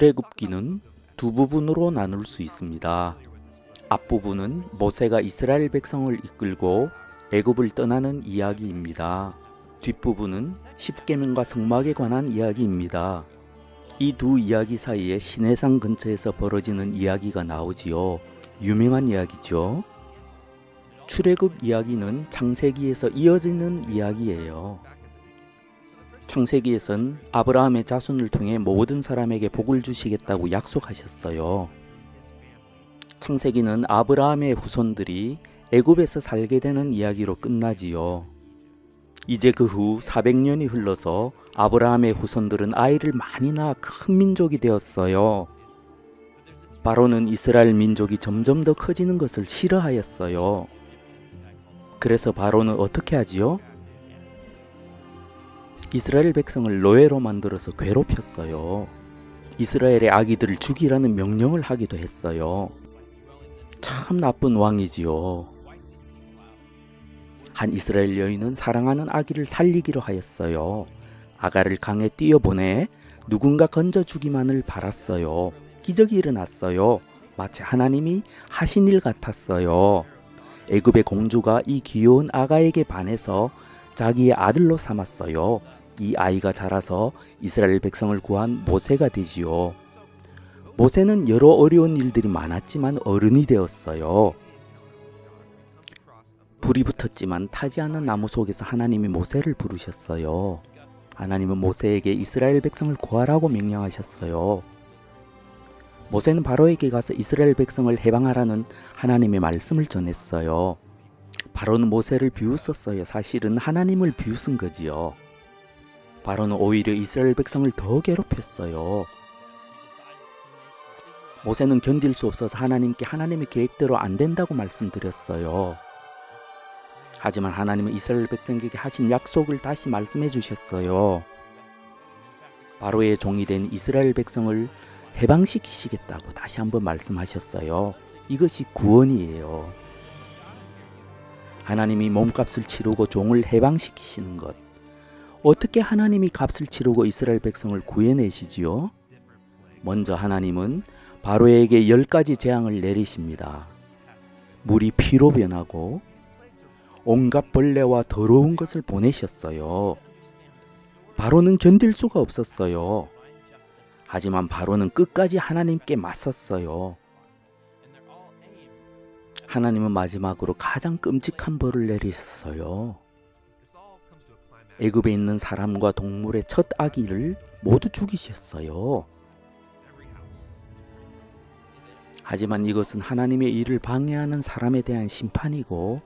출애굽기는 두 부분으로 나눌 수 있습니다. 앞부분은 모세가 이스라엘 백성을 이끌고 애굽을 떠나는 이야기입니다. 뒷부분은 십계명과 성막에 관한 이야기입니다. 이 두 이야기 사이에 시내산 근처에서 벌어지는 이야기가 나오지요. 유명한 이야기죠. 출애굽 이야기는 창세기에서 이어지는 이야기예요. 창세기에선 아브라함의 자손을 통해 모든 사람에게 복을 주시겠다고 약속하셨어요. 창세기는 아브라함의 후손들이 애굽에서 살게 되는 이야기로 끝나지요. 이제 그 후 400년이 흘러서 아브라함의 후손들은 아이를 많이 낳아 큰 민족이 되었어요. 바로는 이스라엘 민족이 점점 더 커지는 것을 싫어하였어요. 그래서 바로는 어떻게 하지요? 이스라엘 백성을 노예로 만들어서 괴롭혔어요. 이스라엘의 아기들을 죽이라는 명령을 하기도 했어요. 참 나쁜 왕이지요. 한 이스라엘 여인은 사랑하는 아기를 살리기로 하였어요. 아가를 강에 띄어보내 누군가 건져주기만을 바랐어요. 기적이 일어났어요. 마치 하나님이 하신 일 같았어요. 애굽의 공주가 이 귀여운 아가에게 반해서 자기의 아들로 삼았어요. 이 아이가 자라서 이스라엘 백성을 구한 모세가 되지요. 모세는 여러 어려운 일들이 많았지만 어른이 되었어요. 불이 붙었지만 타지 않는 나무 속에서 하나님이 모세를 부르셨어요. 하나님은 모세에게 이스라엘 백성을 구하라고 명령하셨어요. 모세는 바로에게 가서 이스라엘 백성을 해방하라는 하나님의 말씀을 전했어요. 바로는 모세를 비웃었어요. 사실은 하나님을 비웃은 거지요. 바로는 오히려 이스라엘 백성을 더 괴롭혔어요. 모세는 견딜 수 없어서 하나님께 하나님의 계획대로 안 된다고 말씀드렸어요. 하지만 하나님은 이스라엘 백성에게 하신 약속을 다시 말씀해 주셨어요. 바로의 종이 된 이스라엘 백성을 해방시키시겠다고 다시 한번 말씀하셨어요. 이것이 구원이에요. 하나님이 몸값을 치르고 종을 해방시키시는 것. 어떻게 하나님이 값을 치르고 이스라엘 백성을 구해내시지요? 먼저 하나님은 바로에게 10가지 재앙을 내리십니다. 물이 피로 변하고 온갖 벌레와 더러운 것을 보내셨어요. 바로는 견딜 수가 없었어요. 하지만 바로는 끝까지 하나님께 맞섰어요. 하나님은 마지막으로 가장 끔찍한 벌을 내리셨어요. 애굽에 있는 사람과 동물의 첫 아기를 모두 죽이셨어요. 하지만 이것은 하나님의 일을 방해하는 사람에 대한 심판이고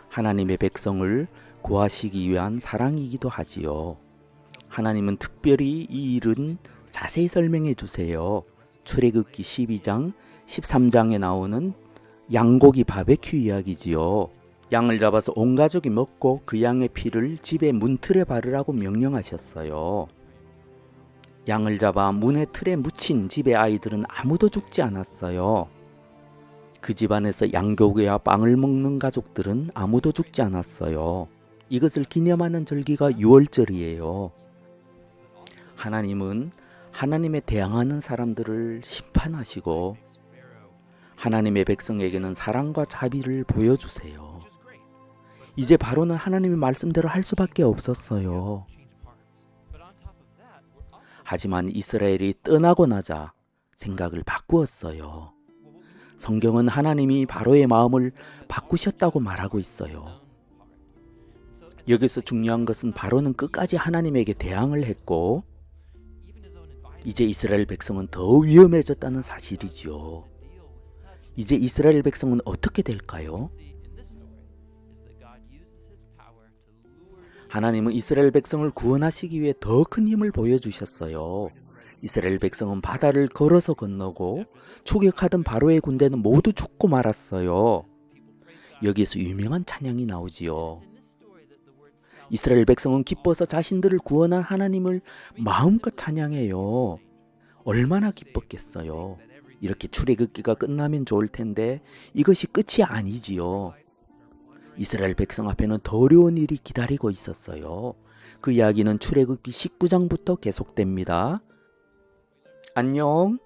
하나님의 백성을 구하시기 위한 사랑이기도 하지요. 하나님은 특별히 이 일은 자세히 설명해 주세요. 출애굽기 12장, 13장에 나오는 양고기 바베큐 이야기지요. 양을 잡아서 온 가족이 먹고 그 양의 피를 집의 문틀에 바르라고 명령하셨어요. 양을 잡아 문의 틀에 묻힌 집의 아이들은 아무도 죽지 않았어요. 그 집안에서 양고기와 빵을 먹는 가족들은 아무도 죽지 않았어요. 이것을 기념하는 절기가 유월절이에요. 하나님은 하나님에 대항하는 사람들을 심판하시고 하나님의 백성에게는 사랑과 자비를 보여주세요. 이제 바로는 하나님의 말씀대로 할 수밖에 없었어요. 하지만 이스라엘이 떠나고 나자 생각을 바꾸었어요. 성경은 하나님이 바로의 마음을 바꾸셨다고 말하고 있어요. 여기서 중요한 것은 바로는 끝까지 하나님에게 대항을 했고 이제 이스라엘 백성은 더 위험해졌다는 사실이지요. 이제 이스라엘 백성은 어떻게 될까요? 하나님은 이스라엘 백성을 구원하시기 위해 더 큰 힘을 보여주셨어요. 이스라엘 백성은 바다를 걸어서 건너고 추격하던 바로의 군대는 모두 죽고 말았어요. 여기에서 유명한 찬양이 나오지요. 이스라엘 백성은 기뻐서 자신들을 구원한 하나님을 마음껏 찬양해요. 얼마나 기뻤겠어요. 이렇게 출애굽기가 끝나면 좋을 텐데 이것이 끝이 아니지요. 이스라엘 백성 앞에는 더 어려운 일이 기다리고 있었어요. 그 이야기는 출애굽기 19장부터 계속됩니다. 안녕.